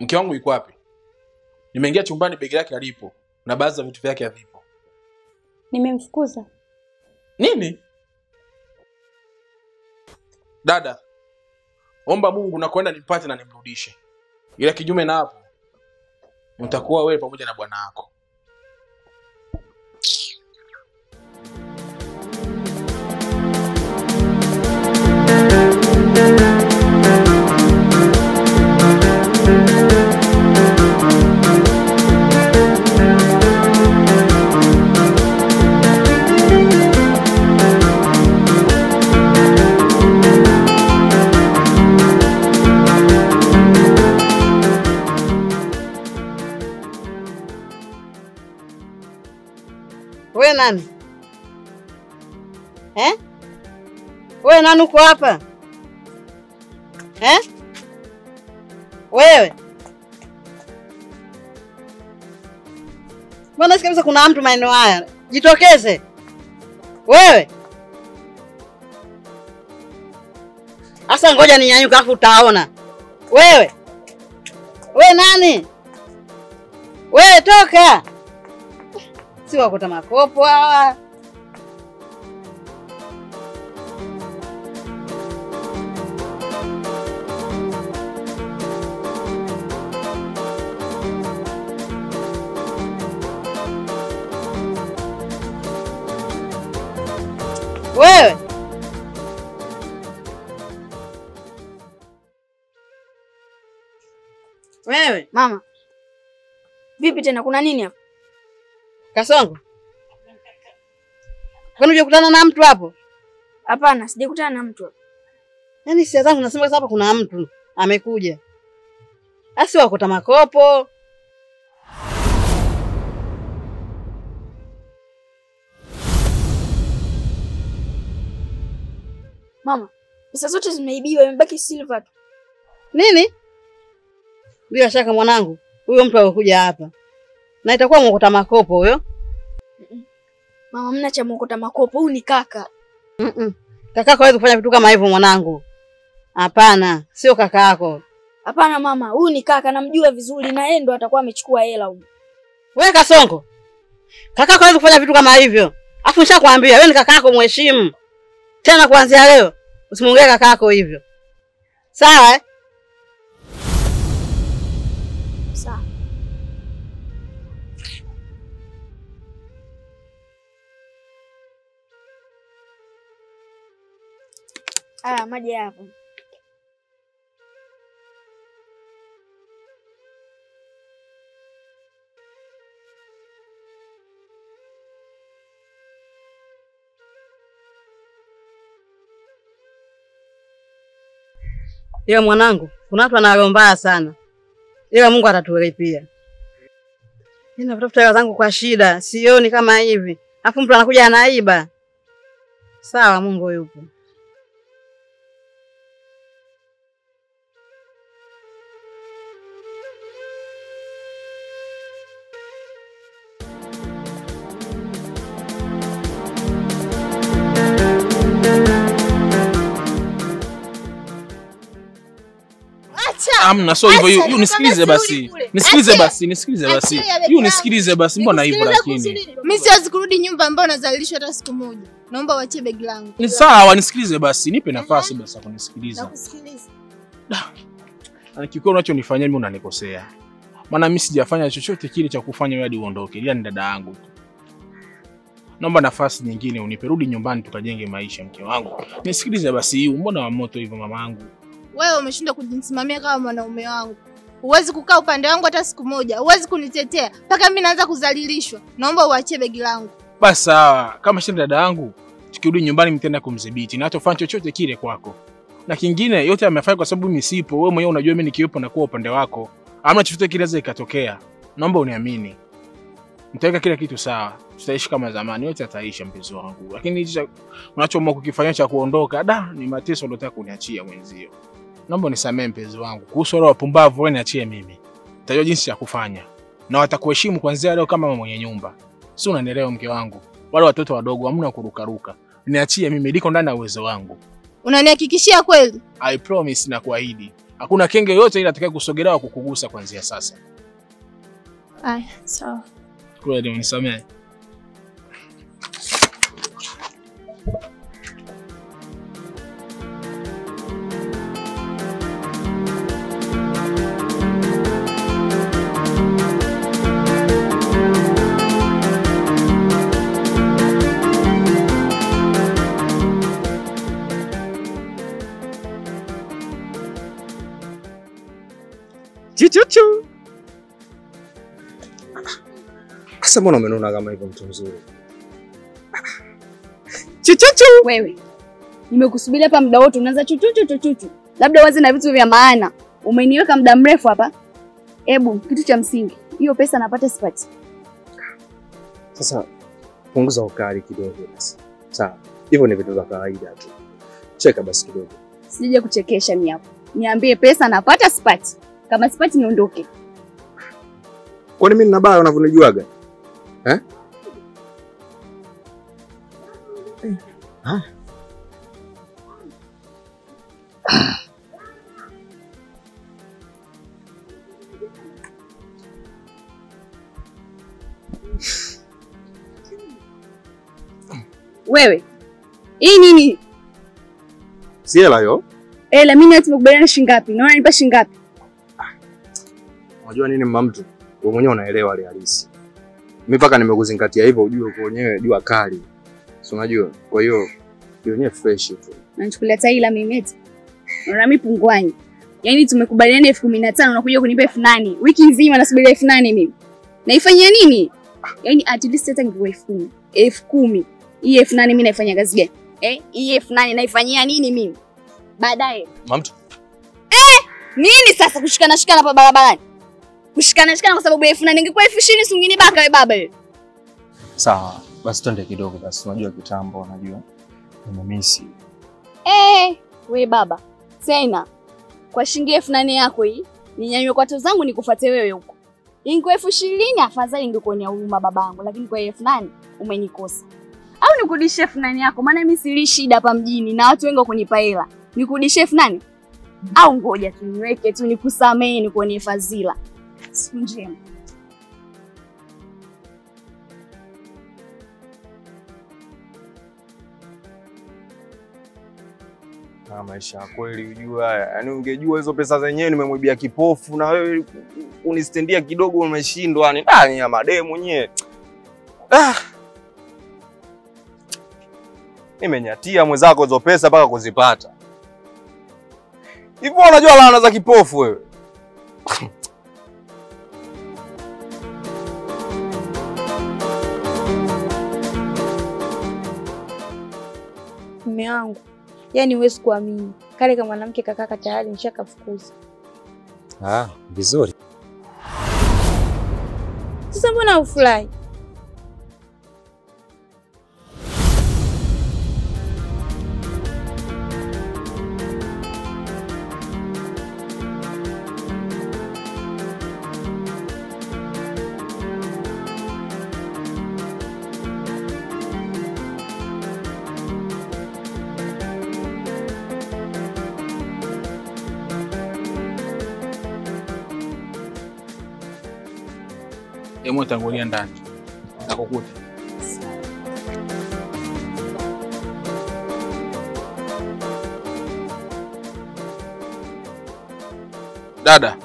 Mke wangu yuko wapi? Nimeingia chumbani, begi lake alipo na baadhi ya vitu vyake havipo. Nimemfukuza. Nini? Dada, omba Mungu na kwenda nimpate na nimrudishe. Ila kinyume na hapo, mtakuwa wewe pamoja na bwana wako. Wewe nani? Wewe nani uko hapa? Wewe. Mbona kabisa kuna mtu maeneo haya? Jitokeze. Wewe. Asa ngoja ninyanyuka afu utaona. Wewe. Wewe nani? Wewe toka. Si wakota makopo hawa. Wewe. Wewe, Mama. Vipi tena, kuna nini hapa? Kasongo. Kwani unakutana na mtu hapo? Hapana, sijakutana na mtu hapa. Yaani sia zangu nasema hapa kuna mtu amekuja. Asi wakota makopo. Mama, pesa zote zimeibiwa, imebaki silver tu. Nini? Bila shaka mwanangu, huyo mtu alikuja hapa. Na itakuwa mwokota makopo huyo. Mama, mna cha mwokota makopo, huyu ni kaka. Kakako hawezi kufanya vitu kama hivyo mwanangu. Hapana, sio kaka yako. Hapana mama, huyu ni kaka, namjua vizuri na yeye ndo atakuwa amechukua hela huko. Wewe Kasongo. Kakako hawezi kufanya vitu kama hivyo. Afu nishakwambia wewe ni kakako, mheshimu. Tena kuanzia leo usimwongee kakako hivyo. Sawa? Sawa. Maji hapo. Ila mwanangu, kuna watu wanaomba sana. Ila Mungu ataturipia. Mimi natafuta hela zangu kwa shida, sioni kama hivi. Afu mtu anakuja anaiba. Sawa, Mungu yupo. Amna so hivyo, you nisikilize basi. Nisikilize basi. You nisikilize basi, mbona hivyo lakini? Mimi siwezi kurudi nyumba ambayo nazalilishwa hata siku moja. Naomba uachie begi langu. Ni sawa, nisikilize basi. Nipe nafasi basi hapo nisikilize. Nakusikiliza. Kikao unachonifanyia mimi unanikosea. Maana mimi sijafanya chochote kile cha kufanya wewe hadi uondoke. Ila ni dada yangu tu. Naomba nafasi nyingine unipe, rudi nyumbani tukajenge maisha mke wangu. Nisikilize basi, mbona wa moto hivyo mamangu? Wewe umeshinda kujisimamia kama mwanaume wangu. Huwezi kukaa upande wangu hata siku moja. Huwezi kunitetea mpaka mimi naanza kudhalilishwa. Naomba uachie begi langu. Basi sawa, kama shinda dada yangu, tukirudi nyumbani mtenda kumdhibiti na hatofanya chochote kile kwako. Na kingine yote amefanya kwa sababu mimi sipo. Wewe mwenyewe unajua mimi nikiwepo na kuwa upande wako. Hamna chochote kile zaweza ikatokea. Naomba uniamini. Nitaweka kila kitu sawa. Tutaishi kama zamani, yote yataisha mpenzi wangu. Lakini hicho unachoamua kukifanya cha kuondoka, ni mateso unataka kuniachia mwenzio. Naomba nisamee mpenzi wangu. Kuhusu wale wapumbavu wewe niachie mimi. Nitajua jinsi ya kufanya. Na watakuheshimu kuanzia leo kama mwenye nyumba. Si unanielewa mke wangu? Wale watoto wadogo hamna kurukaruka. Niachie mimi, liko ndani ya uwezo wangu. Unanihakikishia kweli? I promise na kuahidi. Hakuna kenge yote ile atakaye kusogelea au kukugusa kuanzia sasa. Aya, sawa. Kweli unisamehe. Chuchu. Asa mbona umenona kama hivyo mtu mzuri? Chuchu. Wewe. Nimekusubiria hapa muda wote unaanza chuchu. Labda wazi na vitu vya maana. Umeniweka muda mrefu hapa. Hebu kitu cha msingi. Hiyo pesa napata sipati. Sasa punguza ukali kidogo basi. Sawa. Hivyo ni vitu vya kawaida tu. Cheka basi kidogo. Sije kuchekesha mimi hapo. Niambie pesa napata sipati. Kama sipati niondoke. Kwani mimi nina baya unavyonijuaga? Eh? Wewe. Hii nini? Si hela hiyo? Hela mimi hata tumekubaliana shilingi ngapi? Naona nipa shilingi ngapi? Unajua nini mama mtu? Wewe mwenyewe unaelewa hali halisi. Mimi paka nimekuzingatia hivyo ujue kwa wenyewe jua kali. Si unajua? Kwa hiyo yenyewe fresh tu. Nachukulia taila mimi eti. Unaona mimi pungwani. Yaani tumekubaliana 15,000 unakuja kunipa 8,000. Wiki nzima nasubiri 8,000 mimi. Naifanyia nini? Yaani at least hata ngwe 10,000. 10,000. Hii 8,000 mimi naifanyia kazi gani? Hii 8,000 naifanyia nini mimi? Baadaye. Mama mtu. Nini sasa kushikana hapa barabarani? Kushikana kwa sababu ya 8,000 ingekuwa 20,000 sungini baka wewe baba wewe. Sawa, basi twende kidogo basi. Unajua kitambo unajua. Nimemisi. We baba. Tena kwa shilingi 8,000 yako hii, ninyanywe kwa tozo zangu nikufuate wewe huko. Ingekuwa 20,000 afadhali ingekuonea huruma babangu, lakini kwa 8,000 umenikosa. Au nikurudishie 8,000 yako maana mimi sili shida hapa mjini na watu wengi wakunipa hela. Nikurudishie 8,000? Au ngoja tu niweke tu nikusamee nikuonee fadhila. Siku njema. Na maisha kweli ujua haya. Yaani ungejua hizo pesa zenyewe nimemwibia kipofu na wewe unistendia kidogo umeshindwa. Yaani ndani ya mademu mwenyewe. Nimenyatia mwenzako hizo pesa mpaka kuzipata. Hivyo unajua laana za kipofu wewe. Mume wangu. Yaani huwezi kuamini. Kale kama mwanamke kakaka tayari nishakafukuza. Vizuri. Sasa mbona ufurahi? Emo tangulia ndani. Nakukuta. Dada.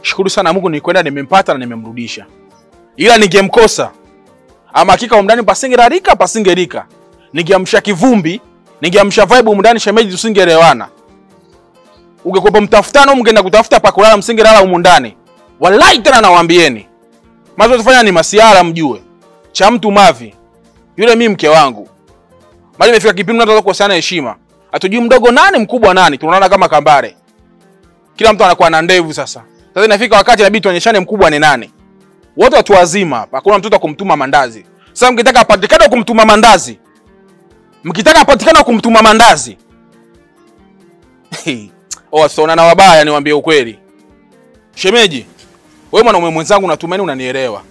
Shukuru sana Mungu nilikwenda nimempata na nimemrudisha. Ila ningemkosa. Ama hakika umndani pasingerarika pasingerika. Ningeamsha kivumbi, ningeamsha vibe umndani shemeji tusingeelewana. Ungekuwa mtafutano mngeenda kutafuta pa kulala msingelala umundani. Wallahi tena nawaambieni. Mazo tufanya ni masiara mjue. Cha mtu mavi. Yule mimi mke wangu. Mali imefika kipindi tunataka kukoseana heshima. Hatujui mdogo nani mkubwa nani, tunaona kama kambare. Kila mtu anakuwa na ndevu sasa. Sasa inafika wakati inabidi tuonyeshane mkubwa ni nani. Wote watu wazima hapa. Hakuna mtoto kumtuma mandazi. Sasa mkitaka apatikane kumtuma mandazi. Sona na wabaya niwaambie ukweli. Shemeji, wewe mwanaume mwenzangu natumaini unanielewa.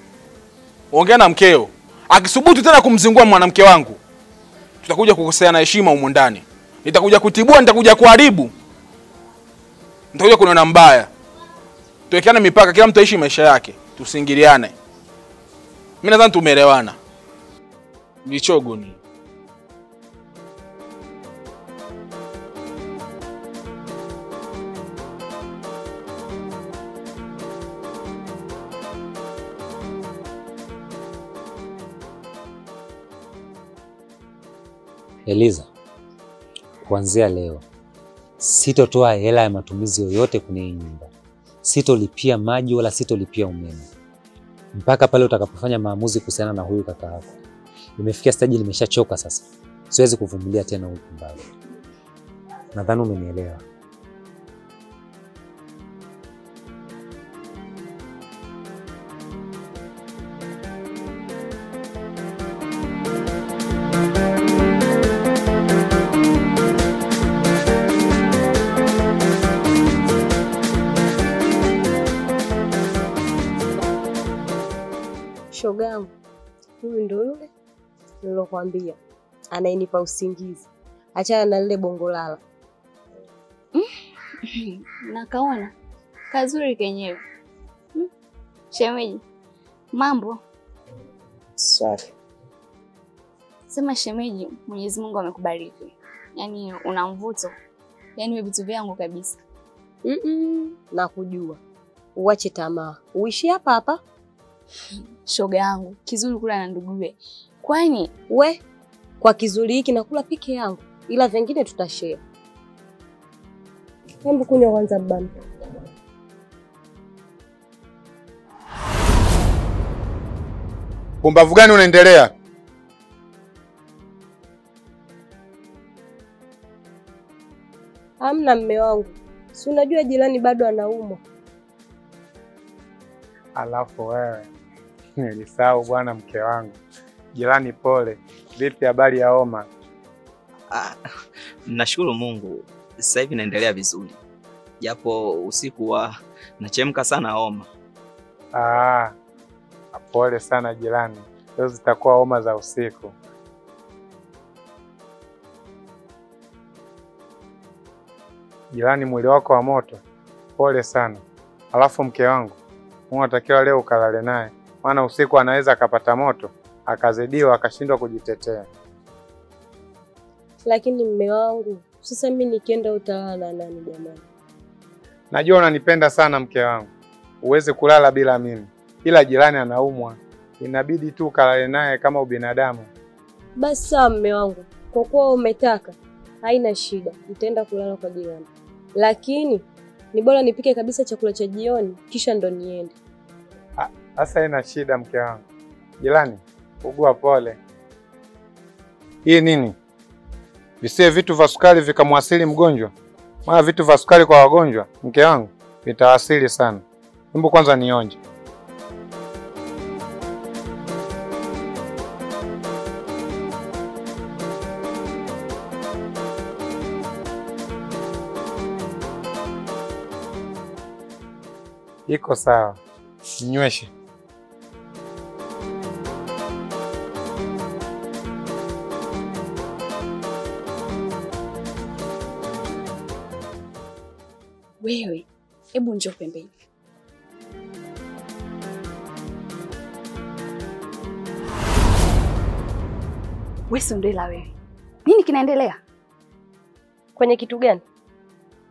Ongea na mkeo. Akisubutu tena kumzingua mwanamke wangu, tutakuja kukoseana heshima huko ndani. Nitakuja kutibua, nitakuja kuharibu. Nitakuja kuniona mbaya. Tuwekeane mipaka, kila mtu aishi maisha yake. Tusiingiliane. Mimi nadhani tumeelewana. Vichogo ni. Eliza, kuanzia leo sitotoa hela ya matumizi yoyote kwenye hii nyumba. Sitolipia maji wala sitolipia umeme mpaka pale utakapofanya maamuzi kuhusiana na huyu kaka yako. Nimefikia stage nimeshachoka sasa. Siwezi kuvumilia tena huyu mbali. Nadhani umenielewa. Shogangu, huyu ndo yule nilokuambia anayenipa usingizi. Achana na lile bongo lala. Nakaona kazuri kenyewe. Shemeji, mambo? Safi. Sema shemeji, Mwenyezi Mungu amekubariki. Yaani una mvuto. Yaani wewe vitu vyangu kabisa. Nakujua. Uache tamaa. Uishi hapa hapa. Shoga yangu, kizuri kula na nduguwe. Kwani we kwa kizuri hiki nakula peke yangu, ila vingine tutashare. Hebu kunywa kwanza bana. Pumbavu gani unaendelea? Hamna mme wangu. Si unajua jirani bado anaumwa. Alafu wewe nilisahau bwana, mke wangu. Jirani pole. Vipi habari ya homa? Nashukuru Mungu. Sasa hivi naendelea vizuri. Japo usiku nachemka sana homa. Pole sana jirani. Leo zitakuwa homa za usiku. Jirani, mwili wako wa moto. Pole sana. Alafu mke wangu, unatakiwa leo ukalale naye. Maana usiku anaweza akapata moto, akazidiwa, akashindwa kujitetea. Lakini mme wangu, sasa mimi nikienda utalala na nani jamani? Najua unanipenda sana mke wangu. Uweze kulala bila mimi. Ila jirani anaumwa. Inabidi tu ukalale naye kama ubinadamu. Basi sawa mme wangu. Kwa kuwa umetaka, haina shida. Nitaenda kulala kwa jirani. Lakini ni bora nipike kabisa chakula cha jioni kisha ndo niende. Sasa haina shida mke wangu. Jirani, ugua pole. Hii nini? Visiwe vitu vya sukari vikamwasili mgonjwa. Maana vitu vya sukari kwa wagonjwa, mke wangu, vitawasili sana. Hebu kwanza nionje. Iko sawa. Nyweshe. wewe, hebu njoo pembeni. Wewe Sondela wewe. Nini kinaendelea? Kwenye kitu gani?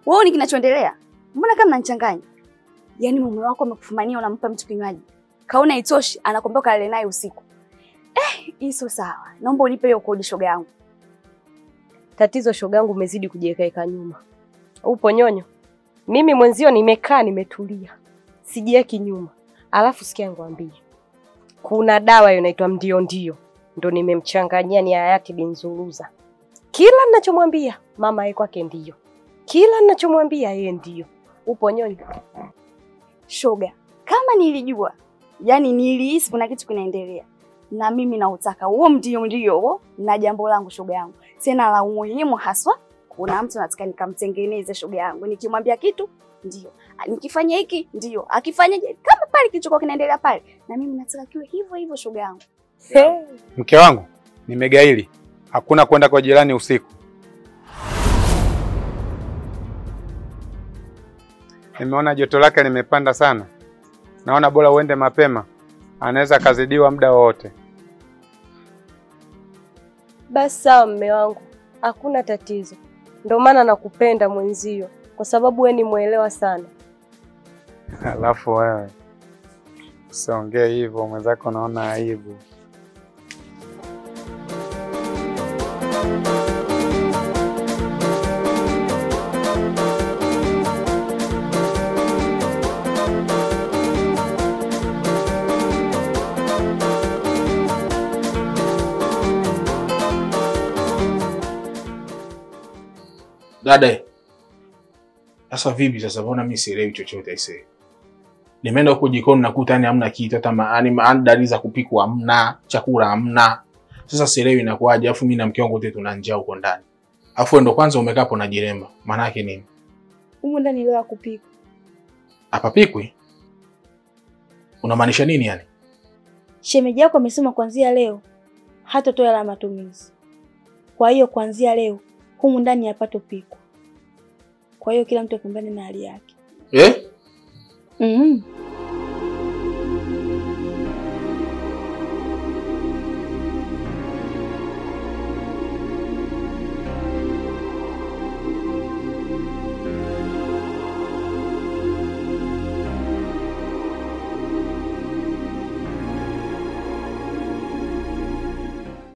Wewe ni kinachoendelea? Mbona kama mnanichanganya? Yaani mume wako amekufumania unampa mtu kinywaji. Kaona itoshi anakwambia kalale naye usiku. Hii sio sawa. Naomba unipe hiyo kodi shoga yangu. Tatizo shoga yangu umezidi kujiweka nyuma. Upo nyonyo. Mimi mwenzio nimekaa nimetulia. Sijieki nyuma. Alafu sikia ngwambie. Kuna dawa hiyo inaitwa ndio. Ndo nimemchanganyia ni hayati Binzuluza. Kila ninachomwambia mama yeye kwake ndio. Kila ninachomwambia yeye ndio. Upo nyonyo. Shoga, kama nilijua, yani nilihisi kuna kitu kinaendelea. Na mimi nautaka huo ndio huo na jambo langu shoga yangu. Tena la umuhimu haswa, kuna mtu nataka nikamtengeneze shoga yangu. Nikimwambia kitu ndio. Nikifanya hiki ndio. Akifanyaje kama pale kilichokuwa kinaendelea pale. Na mimi nataka kiwe hivyo hivyo shoga yangu. Mke wangu, nimegaili. Hakuna kwenda kwa jirani usiku. Nimeona joto lake limepanda sana. Naona bora uende mapema. Anaweza kazidiwa muda wote. Basi sawa mme wangu, hakuna tatizo. Ndio maana nakupenda mwenzio, kwa sababu wewe ni mwelewa sana. Alafu wewe usiongee hivyo, mwenzako naona aibu. Dada, sasa vipi sasa? Mbona mimi sielewi chochote ise? Nimeenda huko jikoni nakuta yani hamna kitu, hata yani dalili za kupikwa hamna, chakula hamna. Sasa sielewi inakuaje, afu mimi na mke wangu wote tuna njaa huko ndani. Afu ndo kwanza umekaa hapo na jiremba. Maana yake nini? Humu ndani leo kupika. Hapa pikwi? Unamaanisha nini yani? Shemeji yako amesema kuanzia leo hatatoa la matumizi. Kwa hiyo kuanzia leo humu ndani hapato piko. Kwa hiyo kila mtu akumbane na hali yake. Eh? Mhm.